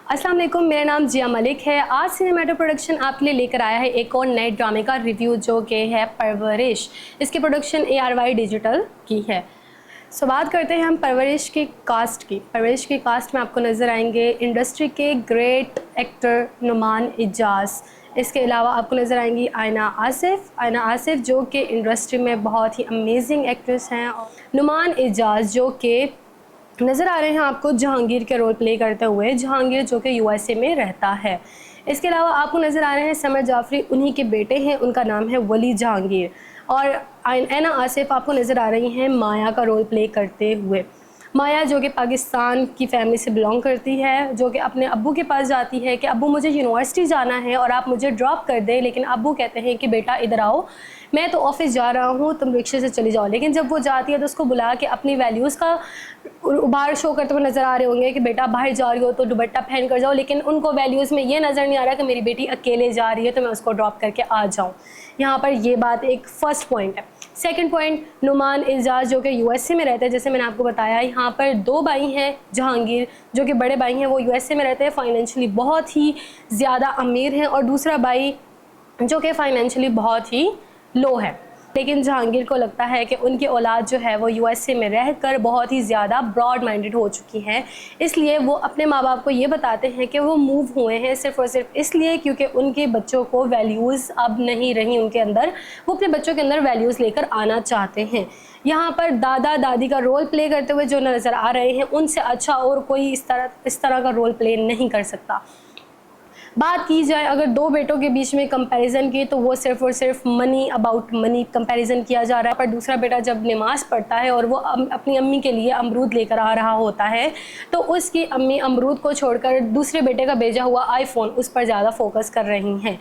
अस्सलाम वालेकुम, मेरा नाम जिया मलिक है। आज सिनेमैटो प्रोडक्शन आपके लिए लेकर आया है एक और नए ड्रामे का रिव्यू जो कि है परवरिश। इसकी प्रोडक्शन ARY डिजिटल की है। बात करते हैं हम परवरिश की कास्ट की। परवरिश की कास्ट में आपको नज़र आएंगे इंडस्ट्री के ग्रेट एक्टर नुमान इजाज़। इसके अलावा आपको नज़र आएंगी आयना आसिफ जो कि इंडस्ट्री में बहुत ही अमेजिंग एक्ट्रेस हैं। नुमान इजाज़ जो कि नज़र आ रहे हैं आपको जहांगीर के रोल प्ले करते हुए, जहांगीर जो कि USA में रहता है। इसके अलावा आपको नज़र आ रहे हैं समर जाफरी, उन्हीं के बेटे हैं, उनका नाम है वली जहांगीर। और आयना आसिफ आपको नज़र आ रही हैं माया का रोल प्ले करते हुए। माया जो कि पाकिस्तान की फैमिली से बिलोंग करती है, जो कि अपने अब्बू के पास जाती है कि अब्बू मुझे यूनिवर्सिटी जाना है और आप मुझे ड्रॉप कर दें, लेकिन अब्बू कहते हैं कि बेटा इधर आओ, मैं तो ऑफिस जा रहा हूँ, तुम रिक्शे से चली जाओ। लेकिन जब वो जाती है तो उसको बुला के अपनी वैल्यूज़ का बाहर शो करते हुए नज़र आ रहे होंगे कि बेटा बाहर जा रही हो तो दुपट्टा पहन कर जाओ, लेकिन उनको वैल्यूज़ में ये नज़र नहीं आ रहा कि मेरी बेटी अकेले जा रही है तो मैं उसको ड्रॉप करके आ जाऊँ। यहाँ पर ये बात एक फ़र्स्ट पॉइंट है। सेकंड पॉइंट, नुमान इजाज़ जो कि USA में रहते हैं। जैसे मैंने आपको बताया, यहाँ पर दो भाई हैं, जहांगीर जो कि बड़े भाई हैं वो USA में रहते हैं, फाइनेंशियली बहुत ही ज़्यादा अमीर हैं, और दूसरा भाई जो कि फाइनेंशियली बहुत ही लो है। लेकिन जहांगीर को लगता है कि उनकी औलाद जो है वो USA में रहकर बहुत ही ज़्यादा ब्रॉड माइंडेड हो चुकी हैं, इसलिए वो अपने माँ बाप को ये बताते हैं कि वो मूव हुए हैं सिर्फ़ और सिर्फ इसलिए क्योंकि उनके बच्चों को वैल्यूज़ अब नहीं रही उनके अंदर, वो अपने बच्चों के अंदर वैल्यूज़ लेकर आना चाहते हैं। यहाँ पर दादा दादी का रोल प्ले करते हुए जो नज़र आ रहे हैं, उनसे अच्छा और कोई इस तरह का रोल प्ले नहीं कर सकता। बात की जाए अगर दो बेटों के बीच में कंपैरिजन की, तो वो सिर्फ और सिर्फ मनी अबाउट मनी कंपैरिजन किया जा रहा है। पर दूसरा बेटा जब नमाज़ पढ़ता है और वो अपनी अम्मी के लिए अमरूद लेकर आ रहा होता है, तो उसकी अम्मी अमरूद को छोड़कर दूसरे बेटे का भेजा हुआ iPhone उस पर ज़्यादा फोकस कर रही हैं।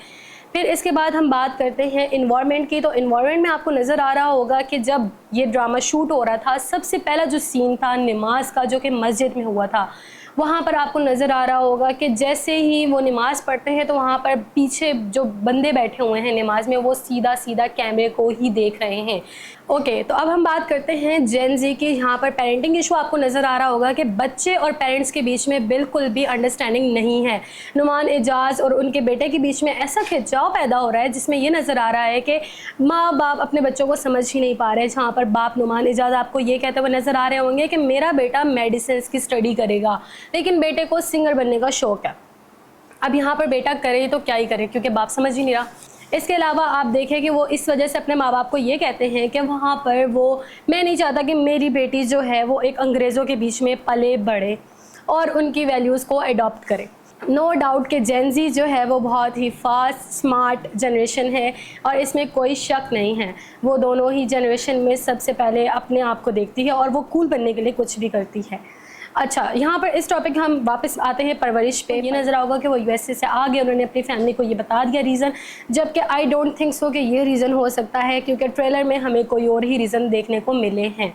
फिर इसके बाद हम बात करते हैं इन्वायरमेंट की। तो इन्वायरमेंट में आपको नज़र आ रहा होगा कि जब ये ड्रामा शूट हो रहा था, सबसे पहला जो सीन था नमाज का जो कि मस्जिद में हुआ था, वहाँ पर आपको नज़र आ रहा होगा कि जैसे ही वो नमाज़ पढ़ते हैं तो वहाँ पर पीछे जो बंदे बैठे हुए हैं नमाज में, वो सीधा सीधा कैमरे को ही देख रहे हैं। ओके, तो अब हम बात करते हैं जेन ज़ी की। यहाँ पर पेरेंटिंग इशू आपको नज़र आ रहा होगा कि बच्चे और पेरेंट्स के बीच में बिल्कुल भी अंडरस्टैंडिंग नहीं है। नुमान इजाज़ और उनके बेटे के बीच में ऐसा खिंचाव पैदा हो रहा है जिसमें ये नज़र आ रहा है कि माँ बाप अपने बच्चों को समझ ही नहीं पा रहे। जहाँ पर बाप नुमान इजाज़ आपको ये कहते हुए नज़र आ रहे होंगे कि मेरा बेटा मेडिसिन की स्टडी करेगा, लेकिन बेटे को सिंगर बनने का शौक़ है। अब यहाँ पर बेटा करे तो क्या ही करे, क्योंकि बाप समझ ही नहीं रहा। इसके अलावा आप देखें कि वो इस वजह से अपने माँ बाप को ये कहते हैं कि वहाँ पर मैं नहीं चाहता कि मेरी बेटी जो है वो एक अंग्रेज़ों के बीच में पले बढ़े और उनकी वैल्यूज़ को अडॉप्ट करे। नो डाउट कि जेन ज़ी जो है वो बहुत ही फास्ट स्मार्ट जनरेशन है और इसमें कोई शक नहीं है। वो दोनों ही जनरेशन में सबसे पहले अपने आप को देखती है और वो कूल बनने के लिए कुछ भी करती है। अच्छा, यहाँ पर इस टॉपिक हम वापस आते हैं परवरिश पे। ये नज़र आओगा कि वो USA से आ गए, उन्होंने अपनी फैमिली को ये बता दिया रीज़न, जबकि आई डोंट थिंक सो कि ये रीज़न हो सकता है, क्योंकि ट्रेलर में हमें कोई और ही रीज़न देखने को मिले हैं,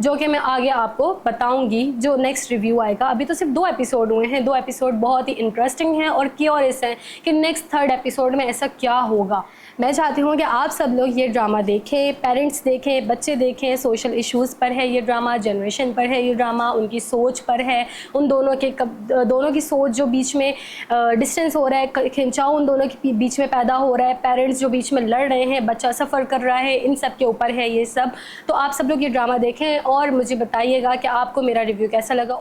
जो कि मैं आगे आपको बताऊंगी जो नेक्स्ट रिव्यू आएगा। अभी तो सिर्फ 2 एपिसोड हुए हैं, 2 एपिसोड बहुत ही इंटरेस्टिंग हैं और क्यूरियस हैं कि नेक्स्ट 3rd एपिसोड में ऐसा क्या होगा। मैं चाहती हूँ कि आप सब लोग ये ड्रामा देखें, पेरेंट्स देखें, बच्चे देखें। सोशल इश्यूज़ पर है ये ड्रामा, जनरेशन पर है ये ड्रामा, उनकी सोच पर है, उन दोनों की सोच जो बीच में डिस्टेंस हो रहा है, खिंचाव उन दोनों के बीच में पैदा हो रहा है, पेरेंट्स जो बीच में लड़ रहे हैं, बच्चा सफ़र कर रहा है, इन सब के ऊपर है ये सब। तो आप सब लोग ये ड्रामा देखें और मुझे बताइएगा कि आपको मेरा रिव्यू कैसा लगा,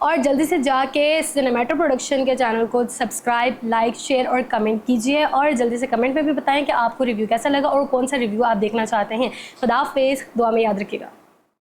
और जल्दी से जाके सिनेमैटो प्रोडक्शन के चैनल को सब्सक्राइब, लाइक, शेयर और कमेंट कीजिए, और जल्दी से कमेंट में भी बताएं कि आपको रिव्यू कैसा लगा और कौन सा रिव्यू आप देखना चाहते हैं। खुदा हाफिज़, दुआ में याद रखिएगा।